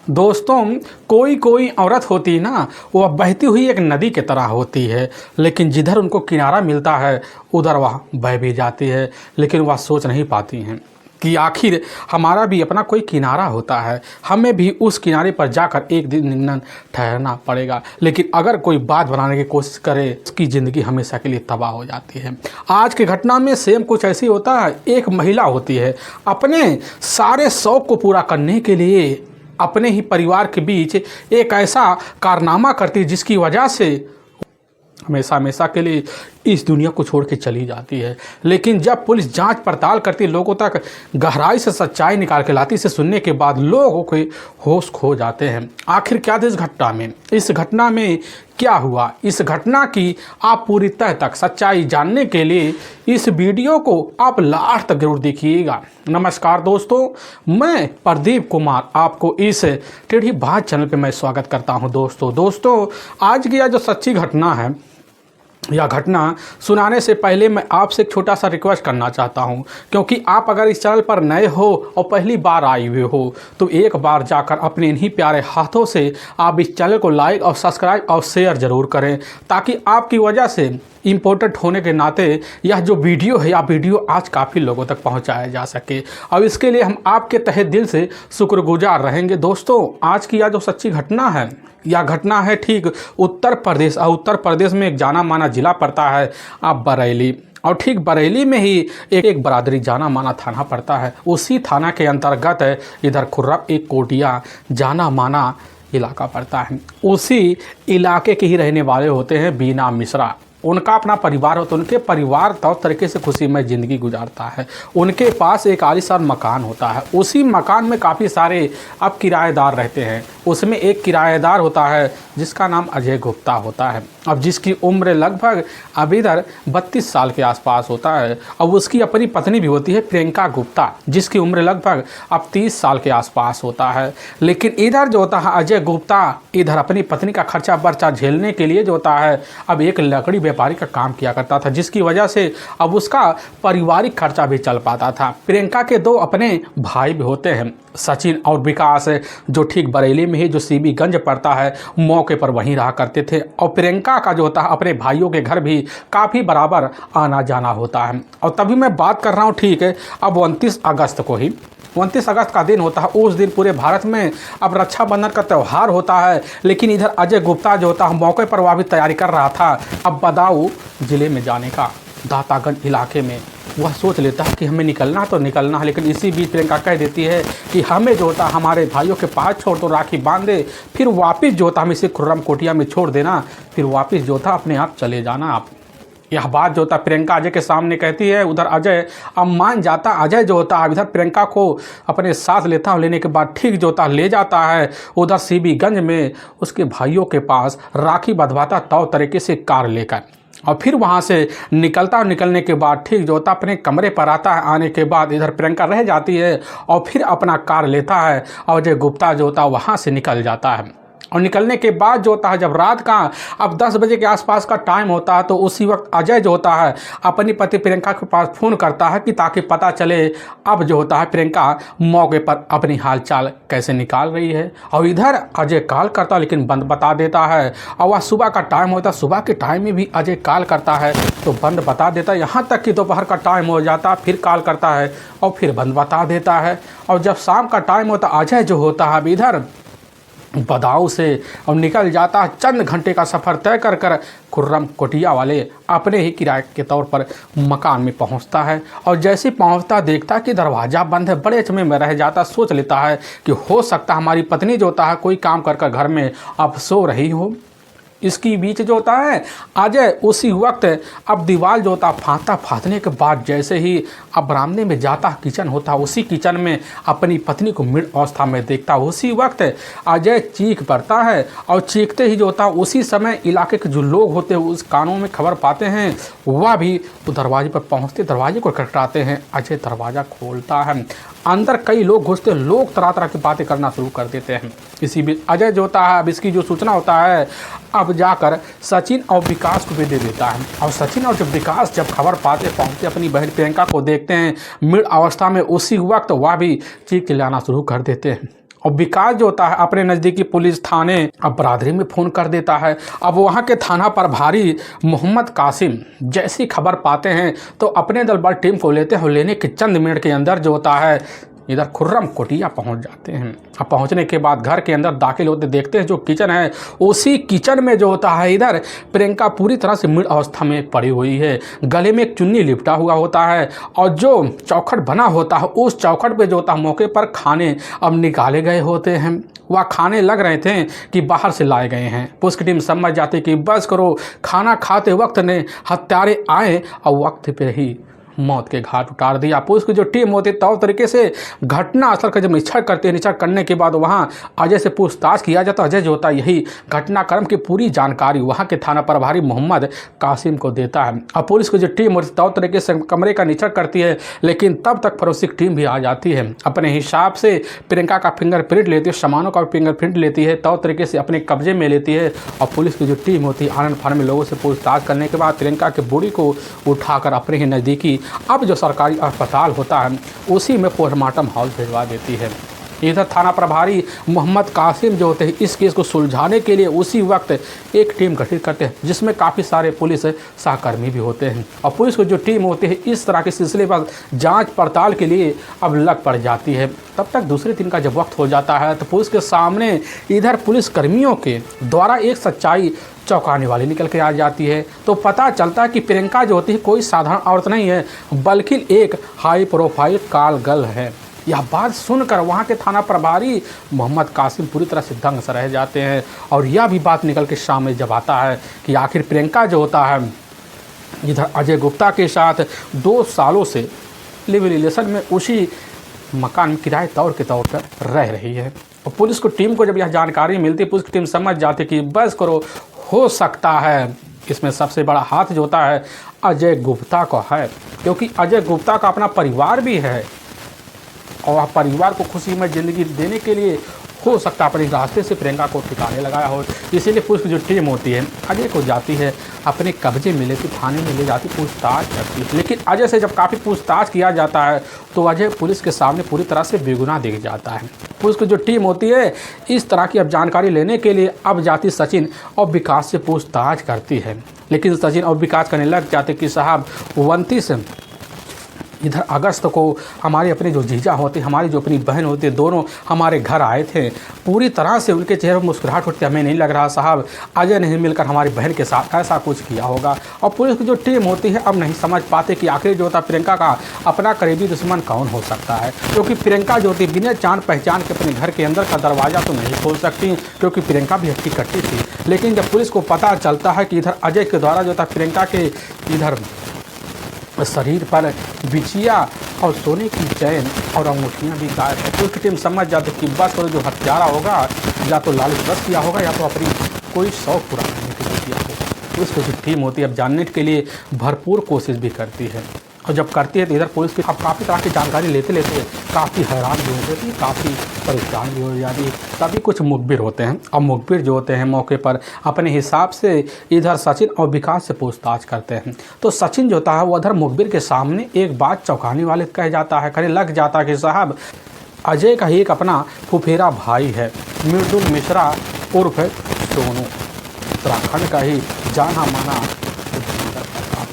दोस्तों, कोई कोई औरत होती है ना, वह बहती हुई एक नदी की तरह होती है, लेकिन जिधर उनको किनारा मिलता है उधर वह बह भी जाती है। लेकिन वह सोच नहीं पाती हैं कि आखिर हमारा भी अपना कोई किनारा होता है, हमें भी उस किनारे पर जाकर एक दिन ठहरना पड़ेगा। लेकिन अगर कोई बात बनाने की कोशिश करे, उसकी ज़िंदगी हमेशा के लिए तबाह हो जाती है। आज की घटना में सेम कुछ ऐसी होता है। एक महिला होती है, अपने सारे शौक़ को पूरा करने के लिए अपने ही परिवार के बीच एक ऐसा कारनामा करती है जिसकी वजह से हमेशा हमेशा के लिए इस दुनिया को छोड़ के चली जाती है। लेकिन जब पुलिस जांच पड़ताल करती, लोगों तक गहराई से सच्चाई निकाल के लाती, से सुनने के बाद लोगों के होश खो जाते हैं। आखिर क्या था इस घटना में? इस घटना में क्या हुआ? इस घटना की आप पूरी तह तक सच्चाई जानने के लिए इस वीडियो को आप लास्ट तक जरूर देखिएगा। नमस्कार दोस्तों, मैं प्रदीप कुमार आपको इस टेढ़ी बात चैनल पे मैं स्वागत करता हूं। दोस्तों आज की यह जो सच्ची घटना है, यह घटना सुनाने से पहले मैं आपसे एक छोटा सा रिक्वेस्ट करना चाहता हूं, क्योंकि आप अगर इस चैनल पर नए हो और पहली बार आए हुए हो तो एक बार जाकर अपने इन्हीं प्यारे हाथों से आप इस चैनल को लाइक और सब्सक्राइब और शेयर ज़रूर करें, ताकि आपकी वजह से इम्पोर्टेंट होने के नाते यह जो वीडियो है, यह वीडियो आज काफ़ी लोगों तक पहुंचाया जा सके। और इसके लिए हम आपके तहे दिल से शुक्रगुजार रहेंगे। दोस्तों, आज की यह जो सच्ची घटना है, यह घटना है ठीक उत्तर प्रदेश, और उत्तर प्रदेश में एक जाना माना ज़िला पड़ता है अब बरेली, और ठीक बरेली में ही एक बरादरी जाना माना थाना पड़ता है। उसी थाना के अंतर्गत है इधर खुर्रम एक कोटिया जाना माना इलाका पड़ता है। उसी इलाके के ही रहने वाले होते हैं बीना मिश्रा। उनका अपना परिवार होता है, उनके परिवार तौर तरीके से खुशीमय ज़िंदगी गुजारता है। उनके पास एक आलीशान मकान होता है। उसी मकान में काफ़ी सारे अब किराएदार रहते हैं। उसमें एक किराएदार होता है जिसका नाम अजय गुप्ता होता है, अब जिसकी उम्र लगभग अब इधर 32 साल के आसपास होता है। अब उसकी अपनी पत्नी भी होती है प्रियंका गुप्ता, जिसकी उम्र लगभग अब 30 साल के आसपास होता है। लेकिन इधर जो होता है अजय गुप्ता, इधर अपनी पत्नी का खर्चा बर्चा झेलने के लिए जो होता है अब एक लकड़ी व्यापारी का काम किया करता था, जिसकी वजह से अब उसका पारिवारिक खर्चा भी चल पाता था। प्रियंका के दो अपने भाई भी होते हैं, सचिन और विकास, जो ठीक बरेली में ही जो सीबीगंज पड़ता है मौके पर वहीं रहा करते थे। और प्रियंका का जो होता है अपने भाइयों के घर भी काफ़ी बराबर आना जाना होता है। और तभी मैं बात कर रहा हूँ ठीक है अब 29 अगस्त को ही, 29 अगस्त का दिन होता है। उस दिन पूरे भारत में अब रक्षाबंधन का त्यौहार होता है। लेकिन इधर अजय गुप्ता जो होता है मौके पर वह भी तैयारी कर रहा था अब बदायूं ज़िले में जाने का, दातागंज इलाके में। वह सोच लेता है कि हमें निकलना तो निकलना है, लेकिन इसी बीच प्रियंका कह देती है कि हमें जो होता हमारे भाइयों के पास छोड़ दो, राखी बांध दे, फिर वापस जो होता हम इसे खुर्रम कोटिया में छोड़ देना, फिर वापस जो होता अपने आप चले जाना आप। यह बात जो होता प्रियंका अजय के सामने कहती है। उधर अजय अब मान जाता। अजय जो होता है इधर प्रियंका को अपने साथ लेता है, लेने के बाद ठीक जो होता ले जाता है उधर सीबीगंज में उसके भाइयों के पास राखी बंधवाता तौर तरीके से कार लेकर, और फिर वहाँ से निकलता। और निकलने के बाद ठीक जो होता अपने कमरे पर आता है। आने के बाद इधर प्रियंका रह जाती है और फिर अपना कार लेता है और अजय गुप्ता जो होता वहाँ से निकल जाता है। और निकलने के बाद जो होता है जब रात का अब 10 बजे के आसपास का टाइम होता है, तो उसी वक्त अजय जो होता है अपनी पति प्रियंका के पास फ़ोन करता है कि ताकि पता चले अब जो होता है प्रियंका मौके पर अपनी हालचाल कैसे निकाल रही है। और इधर अजय कॉल करता है लेकिन बंद बता देता है। और वह सुबह का टाइम होता है, सुबह के टाइम में भी अजय कॉल करता है तो बंद बता देता है। यहाँ तक कि दोपहर का टाइम हो जाता है, फिर कॉल करता है और फिर बंद बता देता है। और जब शाम का टाइम होता अजय जो होता है अब इधर बदायूं से और निकल जाता है। चंद घंटे का सफ़र तय कर कर खुर्रम कोटिया वाले अपने ही किराए के तौर पर मकान में पहुंचता है। और जैसे पहुंचता देखता कि दरवाज़ा बंद है, बड़े अचंभे में रह जाता। सोच लेता है कि हो सकता हमारी पत्नी जो होता है कोई काम कर कर घर में अब सो रही हो। इसकी बीच जो होता है अजय उसी वक्त अब दीवार जो होता फाँदने के बाद जैसे ही अब बरामदे में जाता, किचन होता, उसी किचन में अपनी पत्नी को मृत अवस्था में देखता। उसी वक्त अजय चीख पड़ता है और चीखते ही जो होता उसी समय इलाके के जो लोग होते हैं उस कानों में खबर पाते हैं, वह भी तो दरवाजे पर पहुंचते, दरवाजे को खटखटाते हैं। अजय दरवाज़ा खोलता है, अंदर कई लोग घुसते, लोग तरह तरह की बातें करना शुरू कर देते हैं। इसी बीच अजय जो होता है अब इसकी जो सूचना होता है अब जाकर सचिन और विकास को भी दे देता है। और सचिन और जब विकास जब खबर पाते पहुंचते अपनी बहन प्रियंका को देखते हैं मृत अवस्था में, उसी वक्त वह भी चीख चिल्लाना शुरू कर देते हैं। और विकास जो होता है अपने नज़दीकी पुलिस थाने अपराधी में फ़ोन कर देता है। अब वहाँ के थाना प्रभारी मोहम्मद कासिम जैसी खबर पाते हैं तो अपने दल बल टीम को लेते हैं। लेने के चंद मिनट के अंदर जो होता है इधर खुर्रम कोटिया पहुंच जाते हैं। अब पहुंचने के बाद घर के अंदर दाखिल होते देखते हैं जो किचन है, उसी किचन में जो होता है इधर प्रियंका पूरी तरह से मृत अवस्था में पड़ी हुई है। गले में एक चुन्नी लिपटा हुआ होता है और जो चौखट बना होता है उस चौखट पे जो होता है मौके पर खाने अब निकाले गए होते हैं। वह खाने लग रहे थे कि बाहर से लाए गए हैं। पुलिस की टीम समझ जाती कि बस करो, खाना खाते वक्त ने हत्यारे आए और वक्त पे ही मौत के घाट उतार दिया। पुलिस की जो टीम होती है तौर तरीके से घटना स्थल का जब निरीक्षण करते हैं, निरीक्षण करने के बाद वहाँ अजय से पूछताछ किया जाता है। अजय जो होता है यही घटनाक्रम की पूरी जानकारी वहाँ के थाना प्रभारी मोहम्मद कासिम को देता है। अब पुलिस की जो टीम होती है तौर तरीके से कमरे का निरीक्षण करती है, लेकिन तब तक फोरेंसिक टीम भी आ जाती है। अपने हिसाब से प्रियंका का फिंगरप्रिंट लेती है, सामानों का फिंगरप्रिंट लेती है, तौर तरीके से अपने कब्जे में लेती है। और पुलिस की जो टीम होती है आनंद फानन में लोगों से पूछताछ करने के बाद प्रियंका के बॉडी को उठाकर अपने ही नज़दीकी अब जो सरकारी अस्पताल होता है उसी में पोस्टमार्टम हाउस भिजवा देती है। इधर थाना प्रभारी मोहम्मद कासिम जो होते हैं इस केस को सुलझाने के लिए उसी वक्त एक टीम गठित करते हैं जिसमें काफ़ी सारे पुलिस सहकर्मी भी होते हैं। और पुलिस की जो टीम होती है इस तरह के सिलसिले पर जांच पड़ताल के लिए अब लग पड़ जाती है। तब तक दूसरे दिन का जब वक्त हो जाता है तो पुलिस के सामने इधर पुलिस कर्मियों के द्वारा एक सच्चाई चौंकाने वाली निकल के आ जाती है। तो पता चलता है कि प्रियंका जो होती है कोई साधारण औरत नहीं है बल्कि एक हाई प्रोफाइल कॉल गर्ल है। यह बात सुनकर वहाँ के थाना प्रभारी मोहम्मद कासिम पूरी तरह से दंग से रह जाते हैं। और यह भी बात निकल के सामने जब आता है कि आखिर प्रियंका जो होता है इधर अजय गुप्ता के साथ 2 सालों से लिव रिलेशन में उसी मकान में किराए तौर पर रह रही है। और पुलिस को टीम को जब यह जानकारी मिलती है पुलिस की टीम समझ जाती कि बस करो, हो सकता है इसमें सबसे बड़ा हाथ जो होता है अजय गुप्ता का है, क्योंकि अजय गुप्ता का अपना परिवार भी है और परिवार को खुशी में ज़िंदगी देने के लिए हो सकता है अपने रास्ते से प्रियंका को ठिकाने लगाया हो। इसीलिए पुलिस की जो टीम होती है अजय को जाती है अपने कब्जे में लेती, थाने में ले जाती, पूछताछ करती है। लेकिन अजय से जब काफ़ी पूछताछ किया जाता है तो अजय पुलिस के सामने पूरी तरह से बेगुनाह दिख जाता है। पुलिस की जो टीम होती है इस तरह की अब जानकारी लेने के लिए अब जाती सचिन और विकास से पूछताछ करती है। लेकिन सचिन और विकास करने लग जाते कि साहब 29 इधर अगस्त को हमारे अपने जो जीजा होते, हमारी जो अपनी बहन होती, दोनों हमारे घर आए थे। पूरी तरह से उनके चेहरे पर मुस्कुराहट होती, हमें नहीं लग रहा साहब अजय ने मिलकर हमारी बहन के साथ ऐसा कुछ किया होगा। और पुलिस की जो टीम होती है अब नहीं समझ पाते कि आखिर जो होता प्रियंका का अपना करीबी दुश्मन कौन हो सकता है, क्योंकि प्रियंका जो होती बिना जान पहचान के अपने घर के अंदर का दरवाज़ा तो नहीं खोल सकती, क्योंकि प्रियंका भी हट्टी कट्टी थी। लेकिन जब पुलिस को पता चलता है कि इधर अजय के द्वारा जो होता प्रियंका के इधर शरीर पर बिछिया और सोने की चैन और अंगूठियाँ भी गायब है, पुलिस की टीम समझ जाती कि बस वो जो हत्यारा होगा या तो लालच बस किया होगा या तो अपनी कोई शौक पूरा करने के लिए किया होगा। पुलिस की जो टीम होती है अब जानने के लिए भरपूर कोशिश भी करती है और जब करती है तो इधर पुलिस की अब काफ़ी तरह की जानकारी लेते लेते काफ़ी हैरान भी हो जाती है, काफ़ी परेशान भी हो जाती है। तभी कुछ मुखबिर होते हैं और मुखबिर जो होते हैं मौके पर अपने हिसाब से इधर सचिन और विकास से पूछताछ करते हैं। तो सचिन जो होता है वो उधर मुखबिर के सामने एक बात चौंकाने वाले कह जाता है, कहने लग जाता है कि साहब अजय का ही एक अपना फुफेरा भाई है मृदुल मिश्रा उर्फ सोनू, उत्तराखंड का ही जाना माना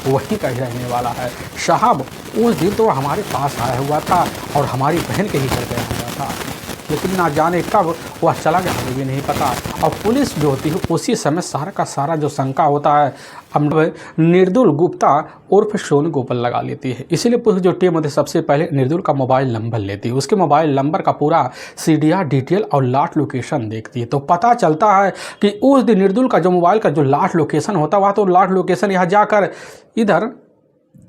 वही का ही रहने वाला है। साहब उस दिन तो हमारे पास आया हुआ था और हमारी बहन के ही घर गया हुआ था, लेकिन ना जाने कब वह चला गया हमें भी नहीं पता। और पुलिस जो होती है उसी समय सारा का सारा जो शंका होता है अब निर्दुल गुप्ता उर्फ सोनू के ऊपर लगा लेती है। इसीलिए पुलिस जो टीम होती है सबसे पहले निर्दुल का मोबाइल नंबर लेती है, उसके मोबाइल नंबर का पूरा CDR डिटेल और लास्ट लोकेशन देखती है। तो पता चलता है कि उस दिन निर्दुल का जो मोबाइल का जो लास्ट लोकेशन होता है तो लास्ट लोकेशन यहाँ जाकर इधर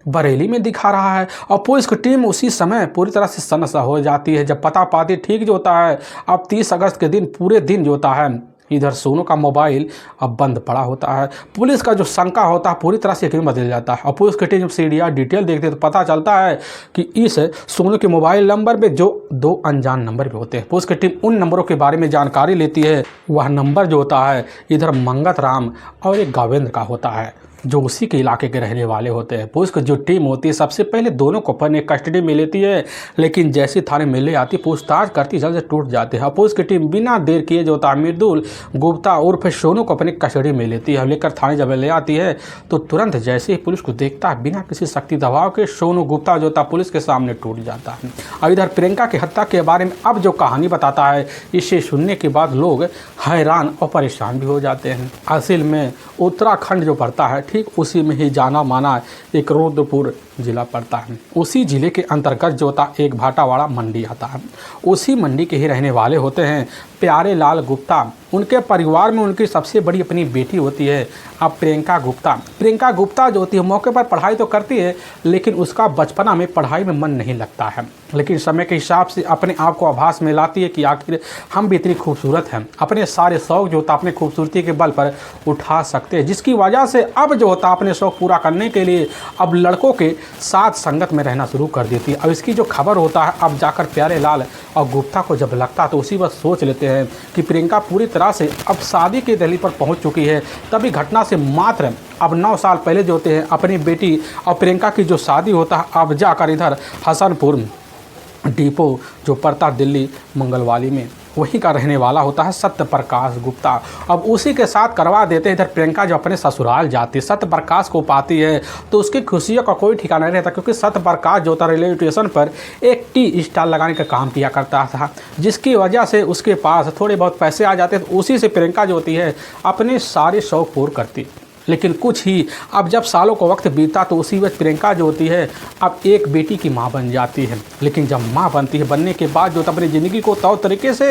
बरेली में दिखा रहा है। और पुलिस की टीम उसी समय पूरी तरह से सनसा हो जाती है जब पता पाती ठीक जो होता है अब 30 अगस्त के दिन पूरे दिन जो होता है इधर सोनू का मोबाइल अब बंद पड़ा होता है। पुलिस का जो शंका होता है पूरी तरह से यकीन बदल जाता है और पुलिस की टीम जब CDR डिटेल देखती है तो पता चलता है कि इस सोनू के मोबाइल नंबर पे जो 2 अनजान नंबर भी होते हैं। पुलिस की टीम उन नंबरों के बारे में जानकारी लेती है, वह नंबर जो होता है इधर मंगत राम और एक गावेंद्र का होता है। जो उसी के इलाके के रहने वाले होते हैं। पुलिस की जो टीम होती है सबसे पहले दोनों को अपने कस्टडी में लेती है, लेकिन जैसे थाने में ले आती पूछताछ करती जल्द से टूट जाते हैं। पुलिस की टीम बिना देर किए जो होता है मृदुल गुप्ता उर्फ सोनू को अपने कस्टडी में लेती है। लेकर थाने जब ले आती है तो तुरंत जैसे ही पुलिस को देखता है बिना किसी शक्ति दबाव के सोनू गुप्ता जो होता पुलिस के सामने टूट जाता है। और इधर प्रियंका की हत्या के बारे में अब जो कहानी बताता है इसे सुनने के बाद लोग हैरान और परेशान भी हो जाते हैं। असल में उत्तराखंड जो पड़ता है ठीक उसी में ही जाना माना एक रुद्रपुर जिला पड़ता है। उसी जिले के अंतर्गत जो होता एक भाटावाड़ा मंडी आता है। उसी मंडी के ही रहने वाले होते हैं प्यारे लाल गुप्ता। उनके परिवार में उनकी सबसे बड़ी अपनी बेटी होती है अब प्रियंका गुप्ता। प्रियंका गुप्ता जो होती है मौके पर पढ़ाई तो करती है, लेकिन उसका बचपना में पढ़ाई में मन नहीं लगता है। लेकिन समय के हिसाब से अपने आप को आभास में लाती है कि आखिर हम भी इतनी खूबसूरत हैं, अपने सारे शौक जो होता अपने खूबसूरती के बल पर उठा सकते हैं, जिसकी वजह से अब जो होता अपने शौक पूरा करने के लिए अब लड़कों के साथ संगत में रहना शुरू कर देती है। अब इसकी जो खबर होता है अब जाकर प्यारे लाल और गुप्ता को जब लगता है तो उसी वक्त सोच लेते हैं कि प्रियंका पूरी तरह से अब शादी की दहलीज पर पहुंच चुकी है। तभी घटना से मात्र अब 9 साल पहले जो होते हैं अपनी बेटी और प्रियंका की जो शादी होता है अब जाकर इधर हसनपुर डिपो जो पड़ता दिल्ली मंगलवाली में वहीं का रहने वाला होता है सत्य प्रकाश गुप्ता। अब उसी के साथ करवा देते हैं। इधर प्रियंका जो अपने ससुराल जाती है सत्य प्रकाश को पाती है तो उसकी खुशियों का कोई ठिकाना नहीं रहता, क्योंकि सत्य प्रकाश जो था रेलवे स्टेशन पर एक टी स्टॉल लगाने का काम किया करता था, जिसकी वजह से उसके पास थोड़े बहुत पैसे आ जाते तो उसी से प्रियंका जो होती है अपने सारे शौक पूरे करती। लेकिन कुछ ही अब जब सालों का वक्त बीता तो उसी वक्त प्रियंका जो होती है अब एक बेटी की मां बन जाती है। लेकिन जब मां बनती है बनने के बाद जो अपनी ज़िंदगी को तौर तरीके से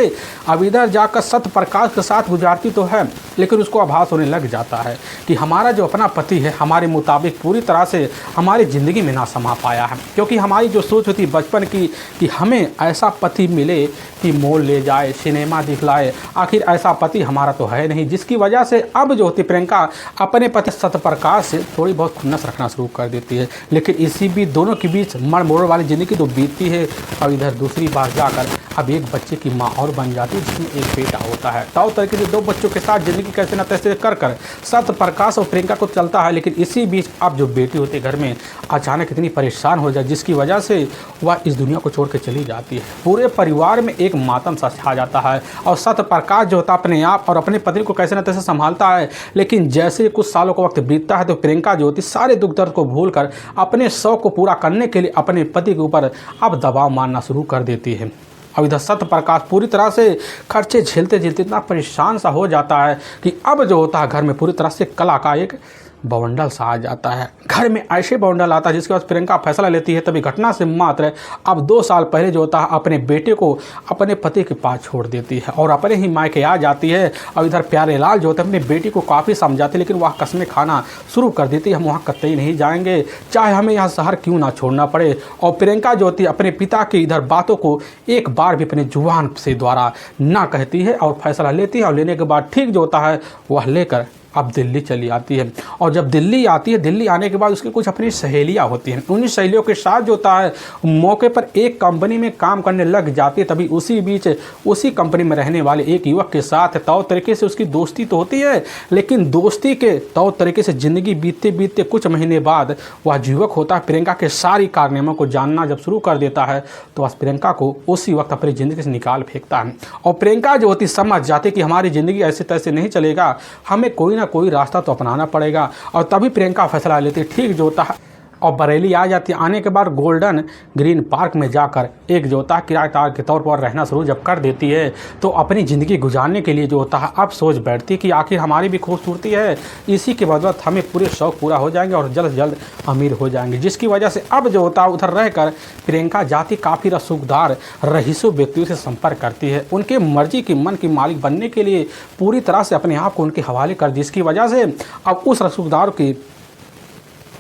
अब इधर जाकर सत्य प्रकाश के साथ गुजारती तो है, लेकिन उसको आभास होने लग जाता है कि हमारा जो अपना पति है हमारे मुताबिक पूरी तरह से हमारी ज़िंदगी में ना समा पाया है। क्योंकि हमारी जो सोच होती बचपन की कि हमें ऐसा पति मिले कि मॉल ले जाए, सिनेमा दिखलाए, आखिर ऐसा पति हमारा तो है नहीं, जिसकी वजह से अब जो होती प्रियंका अपने पति सत्य प्रकाश से थोड़ी बहुत खुन्नस रखना शुरू कर देती है। लेकिन इसी बीच दोनों के बीच मड़ मोड़ वाली ज़िंदगी तो बीतती है और इधर दूसरी बार जाकर अब एक बच्चे की माँ और बन जाती है जिसमें एक बेटा होता है। तौ तरीके से 2 बच्चों के साथ ज़िंदगी कैसे न तैसे कर सत्य प्रकाश और प्रियंका को चलता है। लेकिन इसी बीच अब जो बेटी होती है घर में अचानक इतनी परेशान हो जाए जिसकी वजह से वह इस दुनिया को छोड़ के चली जाती है। पूरे परिवार में एक मातम सा छा जाता है और सत्य प्रकाश जो होता है अपने आप और अपने पत्नी को कैसे न तैसे संभालता है। लेकिन जैसे कुछ सालों का वक्त बीतता है तो प्रियंका जो होती सारे दुख दर्द को भूलकर अपने शौक को पूरा करने के लिए अपने पति के ऊपर अब दबाव मारना शुरू कर देती है। अब इधर सत्य प्रकाश पूरी तरह से खर्चे झेलते झेलते इतना परेशान सा हो जाता है कि अब जो होता है घर में पूरी तरह से कला का एक बवंडल सा आ जाता है। घर में ऐसे बवंडल आता है जिसके बाद प्रियंका फैसला लेती है तभी घटना से मात्र अब 2 साल पहले जो होता है अपने बेटे को अपने पति के पास छोड़ देती है और अपने ही मायके आ जाती है। और इधर प्यारे लाल जो होते हैं अपनी बेटी को काफ़ी समझाते लेकिन वह कस्में खाना शुरू कर देती है, हम वहाँ कतई नहीं जाएंगे चाहे हमें यहाँ शहर क्यों ना छोड़ना पड़े। और प्रियंका जो होती है अपने पिता की इधर बातों को एक बार भी अपने जुबान से द्वारा ना कहती है और फैसला लेती है। और लेने के बाद ठीक जो होता है वह लेकर अब दिल्ली चली आती है। और जब दिल्ली आती है दिल्ली आने के बाद उसकी कुछ अपनी सहेलियां होती हैं, उन्हीं सहेलियों के साथ जो होता है मौके पर एक कंपनी में काम करने लग जाती है। तभी उसी बीच उसी कंपनी में रहने वाले एक युवक के साथ तौर तरीके से उसकी दोस्ती तो होती है, लेकिन दोस्ती के तौर तरीके से ज़िंदगी बीतते बीतते कुछ महीने बाद वह युवक होता है प्रियंका के सारी कारनामों को जानना जब शुरू कर देता है तो बस प्रियंका को उसी वक्त अपनी ज़िंदगी से निकाल फेंकता है। और प्रियंका जो होती समझ जाती कि हमारी ज़िंदगी ऐसे तैसे नहीं चलेगा, हमें कोई रास्ता तो अपनाना पड़ेगा। और तभी प्रियंका फैसला लेती है ठीक जो होता है और बरेली आ जाती है। आने के बाद गोल्डन ग्रीन पार्क में जाकर एक जो होता है किराएदार के तौर पर रहना शुरू जब कर देती है तो अपनी ज़िंदगी गुजारने के लिए जो होता है अब सोच बैठती है कि आखिर हमारी भी खूबसूरती है, इसी के बदौलत हमें पूरे शौक पूरा हो जाएंगे और जल्द से जल्द अमीर हो जाएंगे। जिसकी वजह से अब जो होता है उधर रहकर प्रियंका जाति काफ़ी रसूखदार रईसों व्यक्तियों से संपर्क करती है, उनके मर्जी की मन की मालिक बनने के लिए पूरी तरह से अपने आप को उनके हवाले कर, जिसकी वजह से अब उस रसूखदार की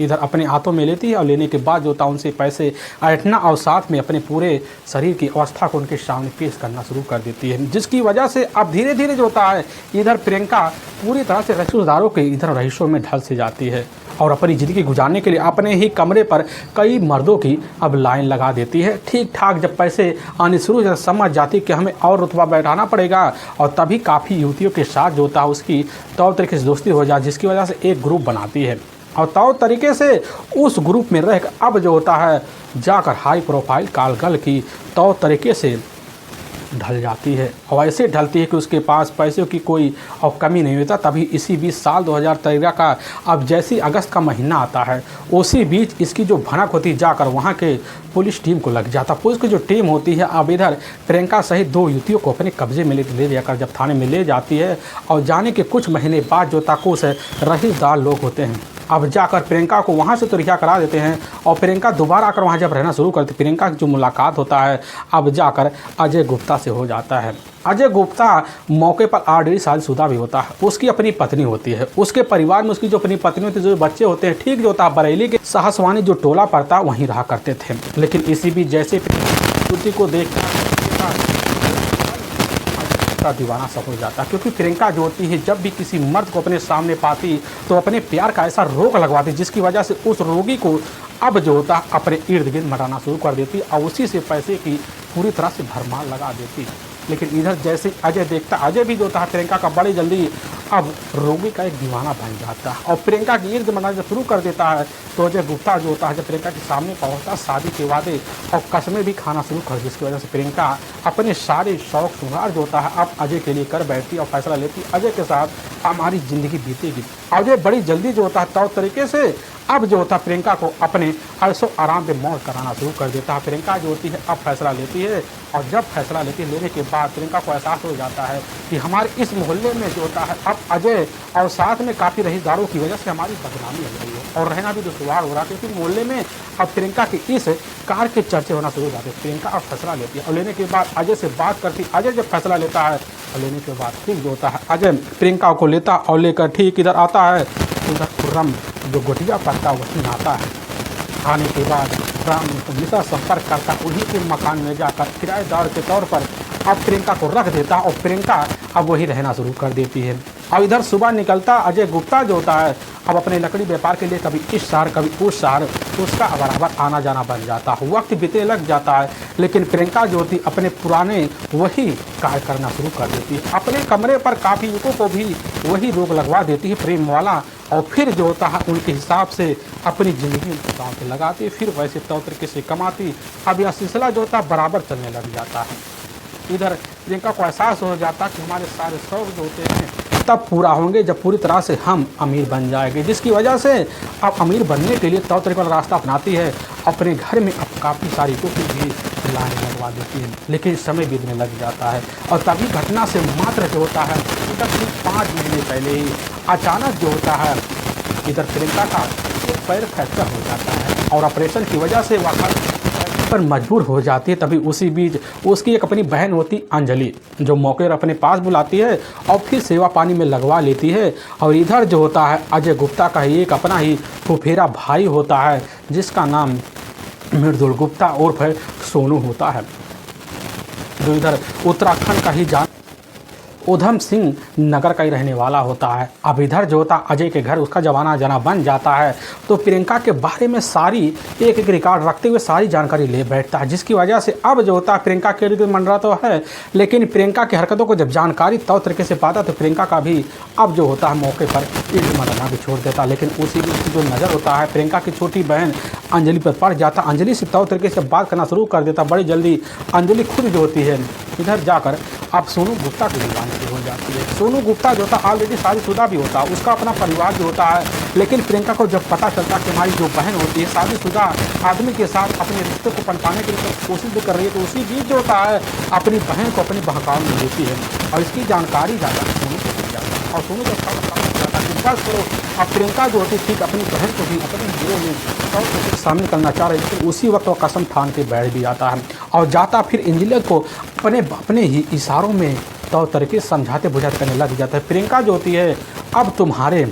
इधर अपने हाथों में लेती है। और लेने के बाद जो होता है उनसे पैसे ऐंठना और साथ में अपने पूरे शरीर की अवस्था को उनके सामने पेश करना शुरू कर देती है, जिसकी वजह से अब धीरे धीरे जो होता है इधर प्रियंका पूरी तरह से रसूखदारों के इधर रईसों में ढल से जाती है और अपनी ज़िंदगी गुजारने के लिए अपने ही कमरे पर कई मर्दों की अब लाइन लगा देती है। ठीक ठाक जब पैसे आने शुरू जब समझ जाती कि हमें और रुतबा बैठाना पड़ेगा और तभी काफ़ी युवतियों के साथ जो होता है उसकी तौर तरीके से दोस्ती हो जाए, जिसकी वजह से एक ग्रुप बनाती है और तौर तरीके से उस ग्रुप में रह अब जो होता है जाकर हाई प्रोफाइल कॉल की तौर तरीके से ढल जाती है और ऐसे ढलती है कि उसके पास पैसों की कोई और कमी नहीं होता। तभी इसी बीच साल 2013 का अब जैसी अगस्त का महीना आता है उसी बीच इसकी जो भनक होती है जाकर वहाँ के पुलिस टीम को लग जाता। पुलिस की जो टीम होती है अब इधर प्रियंका सहित 2 युवतियों को अपने कब्जे में ले जाकर जब थाने में ले जाती है और जाने के कुछ महीने बाद जो ताकुस है रहीदार लोग होते हैं अब जाकर प्रियंका को वहाँ से तो रिहा करा देते हैं और प्रियंका दोबारा आकर वहाँ जब रहना शुरू करती प्रियंका की जो मुलाकात होता है अब जाकर अजय गुप्ता से हो जाता है। अजय गुप्ता मौके पर ऑलरेडी शादीशुदा भी होता है, उसकी अपनी पत्नी होती है, उसके परिवार में उसकी जो अपनी पत्नी होती है, जो बच्चे होते हैं, ठीक जो होता है बरेली के साहसवानी जो टोला पड़ता वहीं रहा करते थे। लेकिन इसी बीच जैसे को देखकर दीवाना सा हो जाता है क्योंकि प्रियंका जो होती है जब भी किसी मर्द को अपने सामने पाती तो अपने प्यार का ऐसा रोग लगवाती जिसकी वजह से उस रोगी को अब जो होता है अपने इर्द गिर्द मराना शुरू कर देती और उसी से पैसे की पूरी तरह से भरमार लगा देती। लेकिन इधर जैसे अजय देखता अजय भी जो होता है प्रियंका का बड़ी जल्दी अब रोगी का एक दीवाना बन जाता है और प्रियंका की इर्द मनाना शुरू कर देता है। तो अजय गुप्ता जो होता है जब प्रियंका के सामने पहुंचता शादी के वादे और कस्में भी खाना शुरू कर जिसकी वजह से प्रियंका अपने सारे शौक श्रृंगार जो होता है अब अजय के लिए कर बैठती और फैसला लेती अजय के साथ हमारी ज़िंदगी बीतेगी। अजय बड़ी जल्दी जो होता है तौर तरीके से अब जो होता है प्रियंका को अपने ऐशो आराम में मौत कराना शुरू कर देता है। प्रियंका जो होती है अब फैसला लेती है और जब फैसला लेने के बाद प्रियंका को एहसास हो जाता है कि हमारे इस मोहल्ले में जो होता है अब अजय और साथ में काफ़ी रहीदारों की वजह से हमारी बदनामी हो रही है और रहना भी दुश्वार हो रहा है क्योंकि मोहल्ले में अब प्रियंका के इस कार के चर्चे होना शुरू हो जाते हैं। प्रियंका अब फैसला लेती है और लेने के बाद अजय से बात करती अजय जब फैसला लेता है और लेने के बाद ठीक जो होता है अजय प्रियंका को लेता और लेकर ठीक इधर आता है। उधर खुर्रम जो गोटिया पड़ता वहीं आता है। आने के बाद राम हमेशा संपर्क करता उन्हीं के मकान में जाकर किराएदार के तौर पर अब प्रियंका को रख देता और प्रियंका अब वही रहना शुरू कर देती है। और इधर सुबह निकलता अजय गुप्ता जो होता है अब अपने लकड़ी व्यापार के लिए कभी इस शहर कभी उस शहर उसका बराबर आना जाना बन जाता है। वक्त बीतने लग जाता है लेकिन प्रियंका जो होती अपने पुराने वही कार्य करना शुरू कर देती है। अपने कमरे पर काफ़ी युवकों को भी वही रोग लगवा देती है प्रेम वाला और फिर जो होता है उनके हिसाब से अपनी ज़िंदगी गाँव पे लगाती फिर वैसे तौर तरीके से कमाती। अब यह सिलसिला जो होता है बराबर चलने लग जाता है। इधर प्रियंका को एहसास हो जाता कि हमारे सारे शौक जो होते हैं तब पूरा होंगे जब पूरी तरह से हम अमीर बन जाएंगे, जिसकी वजह से अब अमीर बनने के लिए तौर तरीके वाला रास्ता अपनाती है। अपने घर में अब काफ़ी सारी कुकी भी लाने लगवा देती है लेकिन समय बीतने लग जाता है और तभी घटना से मात्र जो होता है तब 5 महीने पहले ही अचानक जो होता है इधर प्रियंका का एक पैर फ्रैक्चर हो जाता है और ऑपरेशन की वजह से वह पर मजबूर हो जाती है। तभी उसी बीच उसकी एक अपनी बहन होती अंजलि जो मौके पर अपने पास बुलाती है और फिर सेवा पानी में लगवा लेती है। और इधर जो होता है अजय गुप्ता का ही एक अपना ही फुफेरा भाई होता है जिसका नाम मृदुल गुप्ता उर्फ सोनू होता है जो इधर उत्तराखंड का ही जान उधम सिंह नगर का ही रहने वाला होता है। अब इधर जो होता अजय के घर उसका जवाना जाना बन जाता है तो प्रियंका के बारे में सारी एक रिकॉर्ड रखते हुए सारी जानकारी ले बैठता है जिसकी वजह से अब जो होता है प्रियंका के इर्द मंडरा तो है लेकिन प्रियंका की हरकतों को जब जानकारी तौर तरीके से पाता तो प्रियंका का भी अब जो होता है मौके पर इर्द मंडराना भी छोड़ देता। लेकिन उसी बीच जो नज़र होता है प्रियंका की छोटी बहन अंजलि पर पड़ जाता। अंजलि से तौर तरीके से बात करना शुरू कर देता। बड़ी जल्दी अंजलि खुद जो होती है इधर जाकर अब सोनू गुप्ता की दीवानी हो जाती है। सोनू गुप्ता जो होता ऑलरेडी शादीशुदा भी होता उसका अपना परिवार जो होता है लेकिन प्रियंका को जब पता चलता कि हमारी जो बहन होती है शादीशुदा आदमी के साथ अपने रिश्ते को पनपाने की कोशिश भी कर रही है तो उसी बीच जो होता है अपनी बहन को अपनी बहकाव में देती है और इसकी जानकारी ज़्यादा सोनू को मिल जाता है। और सोनू जब बस करो अब प्रियंका जो होती ठीक अपनी बहन को भी अपने हीरो में सामने करना चाह रही थी उसी वक्त वो कसम ठान के बैठ भी जाता है और जाता फिर इंजीनियर को अपने ही इशारों में तौर तरीके समझाते बुझाते करने लग जाता है। प्रियंका जो होती है अब तुम्हारे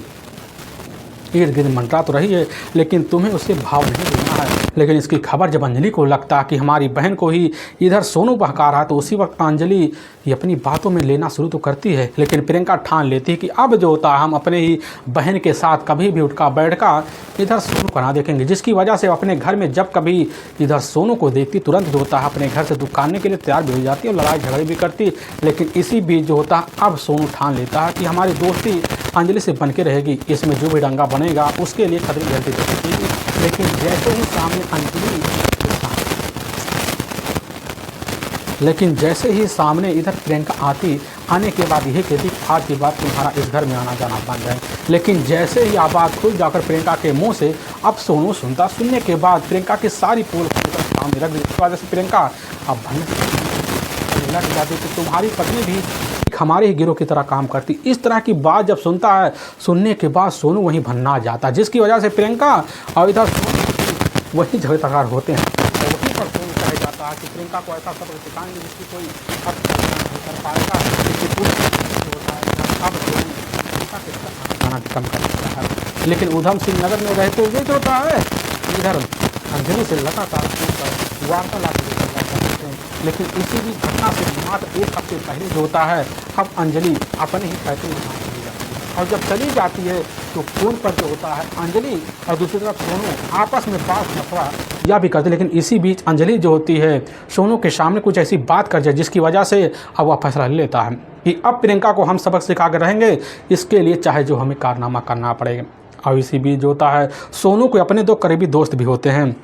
इर्द गिर्द मंडरा तो रही है लेकिन तुम्हें उससे भाव नहीं देना है। लेकिन इसकी खबर जब अंजलि को लगता कि हमारी बहन को ही इधर सोनू बहका रहा तो उसी वक्त अंजलि ये अपनी बातों में लेना शुरू तो करती है लेकिन प्रियंका ठान लेती है कि अब जो होता है हम अपने ही बहन के साथ कभी भी उठका बैठका इधर सोनू को ना देखेंगे। जिसकी वजह से अपने घर में जब कभी इधर सोनू को देखती तुरंत जो होता है अपने घर से दुकानने के लिए तैयार भी हो जाती है और लड़ाई झगड़े भी करती। लेकिन इसी बीच जो होता है अब सोनू ठान लेता है कि हमारी दोस्ती अंजलि से बन के रहेगी, इसमें जो भी डंगा बनेगा उसके लिए खतरे की घंटी बजेगी। लेकिन जैसे ही सामने इधर प्रियंका आने के बाद यही कहती आज के बाद तुम्हारा इस घर में आना जाना बंद है। लेकिन जैसे ही आवाज़ खुल जाकर प्रियंका के मुंह से अब सोनू सुनने के बाद प्रियंका की सारी पोल सामने रख दी। इस वजह से प्रियंका अब लग जाती कि तुम्हारी पत्नी भी हमारे ही गिरोह की तरह काम करती। इस तरह की बात जब सुनता है, सुनने के बाद सोनू वहीं भन्ना जाता है, जिसकी वजह से प्रियंका और इधर वही झगड़े तकरार होते हैं। और वहीं पर सोनू कहा जाता है कि प्रियंका को ऐसा सबक सिखाएंगे जिसकी कोई हद नहीं कर पाएगा। अब कम कर देता है। लेकिन उधम सिंह नगर में रहते हुए जो होता है इधर अंजलि से लगातार वार्तालाप करते हैं। लेकिन इसी भी घटना से मात्र एक हफ्ते पहले जो होता है अब अंजलि अपने ही फैसले में चली जाती है। और जब चली जाती है तो फोन पर जो होता है अंजलि और दूसरी तरफ सोनू आपस में बात मसला या भी करते। लेकिन इसी बीच अंजलि जो होती है सोनू के सामने कुछ ऐसी बात कर जाए जिसकी वजह से अब वह फैसला ले लेता है कि अब प्रियंका को हम सबक सिखा कर रहेंगे, इसके लिए चाहे जो हमें कारनामा करना पड़ेगा। और इसी बीच जो होता है सोनू के अपने दो करीबी दोस्त भी होते हैं।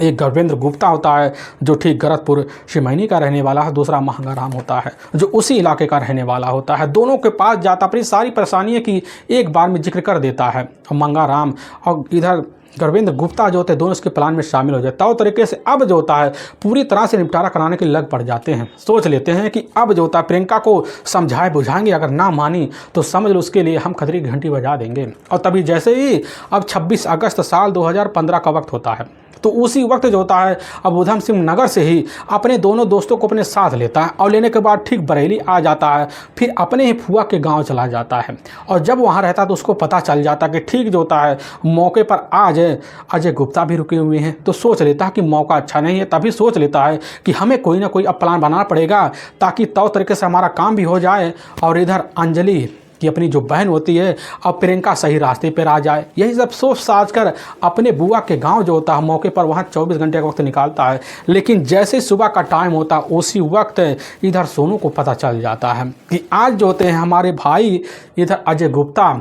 एक गर्वेंद्र गुप्ता होता है जो ठीक गरतपुर शिमैनी का रहने वाला है, दूसरा महंगाराम होता है जो उसी इलाके का रहने वाला होता है। दोनों के पास जाता अपनी सारी परेशानियों की एक बार में जिक्र कर देता है। महंगाराम और इधर गर्वेंद्र गुप्ता जो होते हैं दोनों इसके प्लान में शामिल हो जाता है। और तरीके से अब जो होता है पूरी तरह से निपटारा कराने के लग पड़ जाते हैं। सोच लेते हैं कि अब जो होता है प्रियंका को समझाए बुझाएंगे, अगर ना मानी तो समझ लो उसके लिए हम खतरे की घंटी बजा देंगे। और तभी जैसे ही अब 26 अगस्त साल 2015 का वक्त होता है तो उसी वक्त जो होता है अब उधम सिंह नगर से ही अपने दोनों दोस्तों को अपने साथ लेता है और लेने के बाद ठीक बरेली आ जाता है। फिर अपने ही फुआ के गांव चला जाता है। और जब वहां रहता है तो उसको पता चल जाता है कि ठीक जो होता है मौके पर आज अजय गुप्ता भी रुके हुए हैं। तो सोच लेता है कि मौका अच्छा नहीं है। तभी सोच लेता है कि हमें कोई ना कोई अब प्लान बनाना पड़ेगा ताकि तौर तरीके से हमारा काम भी हो जाए और इधर अंजलि कि अपनी जो बहन होती है अब प्रियंका सही रास्ते पर आ जाए। यही सब सोच साज कर अपने बुआ के गांव जो होता है मौके पर वहां 24 घंटे का वक्त निकालता है। लेकिन जैसे सुबह का टाइम होता है उसी वक्त इधर सोनू को पता चल जाता है कि आज जो होते हैं हमारे भाई इधर अजय गुप्ता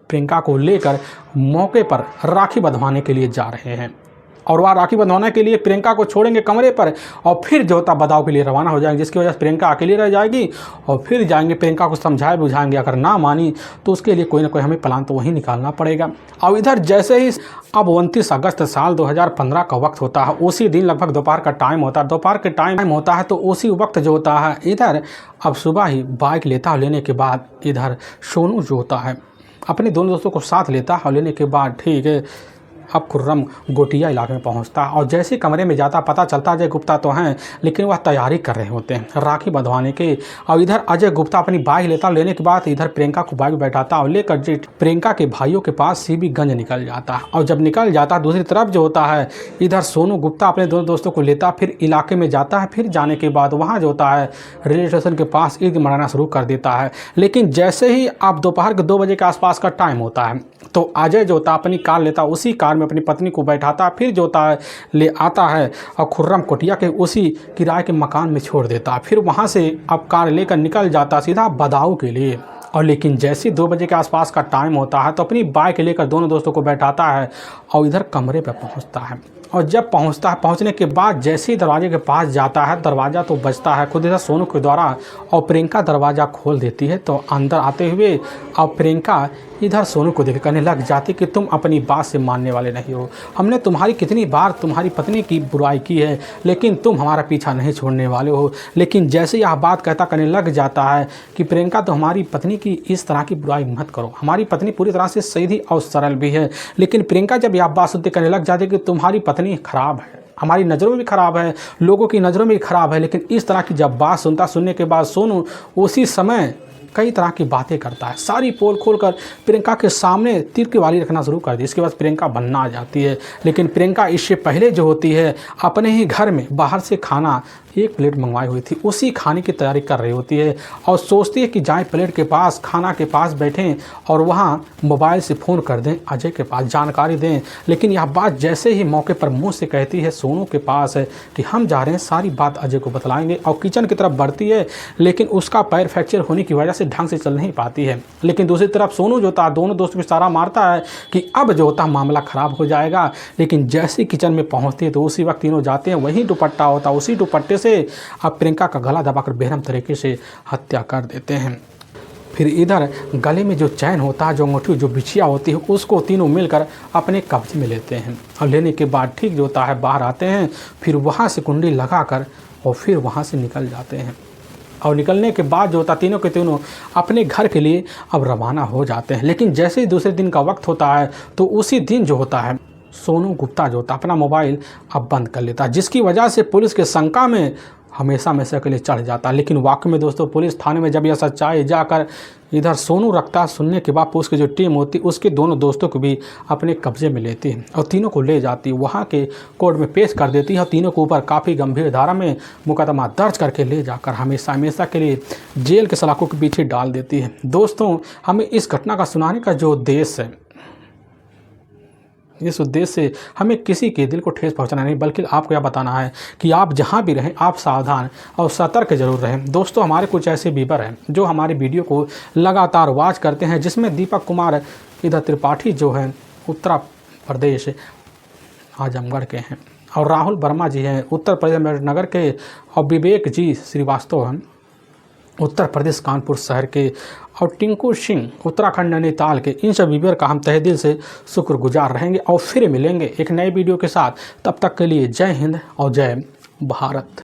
प्रियंका को लेकर मौके पर राखी बंधवाने के लिए जा रहे हैं। और वह राखी बंधवाने के लिए प्रियंका को छोड़ेंगे कमरे पर और फिर जो होता बदाव के लिए रवाना हो जाएंगे, जिसकी वजह से प्रियंका अकेली रह जाएगी। और फिर जाएंगे प्रियंका को समझाए बुझाएंगे, अगर ना मानी तो उसके लिए कोई ना कोई हमें प्लान तो वहीं निकालना पड़ेगा। और इधर जैसे ही अब 29 अगस्त साल 2015 का वक्त होता है, उसी दिन लगभग दोपहर का टाइम होता है। दोपहर के टाइम होता है तो उसी वक्त जो होता है इधर अब सुबह ही बाइक लेता लेने के बाद इधर सोनू जो होता है अपने दोनों दोस्तों को साथ लेता है और लेने के बाद ठीक है अब खुर्रम गोटिया इलाके में पहुंचता है। और जैसे कमरे में जाता पता चलता अजय गुप्ता तो हैं लेकिन वह तैयारी कर रहे होते हैं राखी बंधवाने के। और इधर अजय गुप्ता अपनी बाइक लेता लेने के बाद इधर प्रियंका को बाइक बैठाता और लेकर प्रियंका के भाइयों के पास सीबीगंज निकल जाता है। और जब निकल जाता है दूसरी तरफ जो होता है इधर सोनू गुप्ता अपने दोनों दोस्तों को लेता फिर इलाके में जाता है। फिर जाने के बाद वहाँ जो होता है रेलवे स्टेशन के पास ईद मनाना शुरू कर देता है। लेकिन जैसे ही अब दोपहर के 2 बजे के आसपास का टाइम होता है तो अजय जो होता है अपनी कार लेता, उसी कार में अपनी पत्नी को बैठाता, फिर जो होता है ले आता है और खुर्रम कोटिया के उसी किराए के मकान में छोड़ देता। फिर वहाँ से अब कार लेकर निकल जाता सीधा बदाऊं के लिए। और लेकिन जैसे 2 बजे के आसपास का टाइम होता है तो अपनी बाइक लेकर दोनों दोस्तों को बैठाता है और इधर कमरे पर पहुँचता है। और जब पहुंचता है पहुंचने के बाद जैसे ही दरवाजे के पास जाता है दरवाज़ा तो बजता है खुद इधर सोनू के द्वारा और प्रियंका दरवाज़ा खोल देती है। तो अंदर आते हुए और प्रियंका इधर सोनू को देख कहने लग जाती कि तुम अपनी बात से मानने वाले नहीं हो। हमने तुम्हारी कितनी बार तुम्हारी पत्नी की बुराई की है लेकिन तुम हमारा पीछा नहीं छोड़ने वाले हो। लेकिन जैसे यह बात कहता कहने लग जाता है कि प्रियंका तो हमारी पत्नी की इस तरह की बुराई मत करो, हमारी पत्नी पूरी तरह से सीधी और सरल भी है। लेकिन प्रियंका जब यह बात सुनते कहने लग जाती कि तुम्हारी पत्नी खराब है, हमारी नज़रों में भी ख़राब है, लोगों की नज़रों में भी ख़राब है। लेकिन इस तरह की जब बात सुनने के बाद सोनू उसी समय कई तरह की बातें करता है। सारी पोल खोलकर प्रियंका के सामने तीर की वाली रखना शुरू कर दी। इसके बाद प्रियंका बनना आ जाती है। लेकिन प्रियंका इससे पहले जो होती है अपने ही घर में बाहर से खाना 1 प्लेट मंगवाई हुई थी, उसी खाने की तैयारी कर रही होती है और सोचती है कि जाएं प्लेट के पास खाना के पास बैठें और वहाँ मोबाइल से फ़ोन कर दें अजय के पास जानकारी दें। लेकिन यह बात जैसे ही मौके पर मुंह से कहती है सोनू के पास है कि हम जा रहे हैं सारी बात अजय को बतलाएंगे और किचन की तरफ बढ़ती है। लेकिन उसका पैर फ्रैक्चर होने की वजह से से ढंग से चल नहीं पाती है। लेकिन दूसरी तरफ सोनू जो था दोनों दोस्तों को इशारा मारता है कि अब जो होता मामला ख़राब हो जाएगा। लेकिन जैसे किचन में पहुंचती है तो उसी वक्त तीनों जाते हैं, वही दुपट्टा होता है, उसी दुपट्टे से अब प्रियंका का गला दबाकर बेरहम तरीके से हत्या कर देते हैं। फिर इधर गले में जो चैन होता है, जो अंगूठी, जो बिछिया होती है, उसको तीनों मिलकर अपने कब्जे में लेते हैं और लेने के बाद ठीक जो होता है बाहर आते हैं। फिर वहाँ से कुंडी लगाकर और फिर वहाँ से निकल जाते हैं। और निकलने के बाद जो होता तीनों के तीनों अपने घर के लिए अब रवाना हो जाते हैं। लेकिन जैसे ही दूसरे दिन का वक्त होता है तो उसी दिन जो होता है सोनू गुप्ता जो होता अपना मोबाइल अब बंद कर लेता है, जिसकी वजह से पुलिस के शंका में हमेशा के लिए चढ़ जाता है। लेकिन वाकई में दोस्तों पुलिस थाने में जब यह सच्चाई जाकर इधर सोनू रखता सुनने के बाद पुलिस की जो टीम होती उसके दोनों दोस्तों को भी अपने कब्जे में लेती है और तीनों को ले जाती वहाँ के कोर्ट में पेश कर देती है और तीनों के ऊपर काफ़ी गंभीर धारा में मुकदमा दर्ज करके ले जाकर हमेशा के लिए जेल के सलाखों के पीछे डाल देती है। दोस्तों हमें इस घटना का सुनाने का जो उद्देश्य है, इस उद्देश्य से हमें किसी के दिल को ठेस पहुंचाना नहीं, बल्कि आपको यह बताना है कि आप जहां भी रहें आप सावधान और सतर्क जरूर रहें। दोस्तों हमारे कुछ ऐसे व्यूअर हैं जो हमारी वीडियो को लगातार वॉच करते हैं, जिसमें दीपक कुमार इधर त्रिपाठी जो हैं उत्तर प्रदेश आजमगढ़ के हैं, और राहुल वर्मा जी हैं उत्तर प्रदेश नगर के, और विवेक जी श्रीवास्तव हैं उत्तर प्रदेश कानपुर शहर के, और टिंकू सिंह उत्तराखंड नैनीताल के। इन सब व्यूअर का हम तहे दिल से शुक्रगुजार रहेंगे और फिर मिलेंगे एक नए वीडियो के साथ। तब तक के लिए जय हिंद और जय भारत।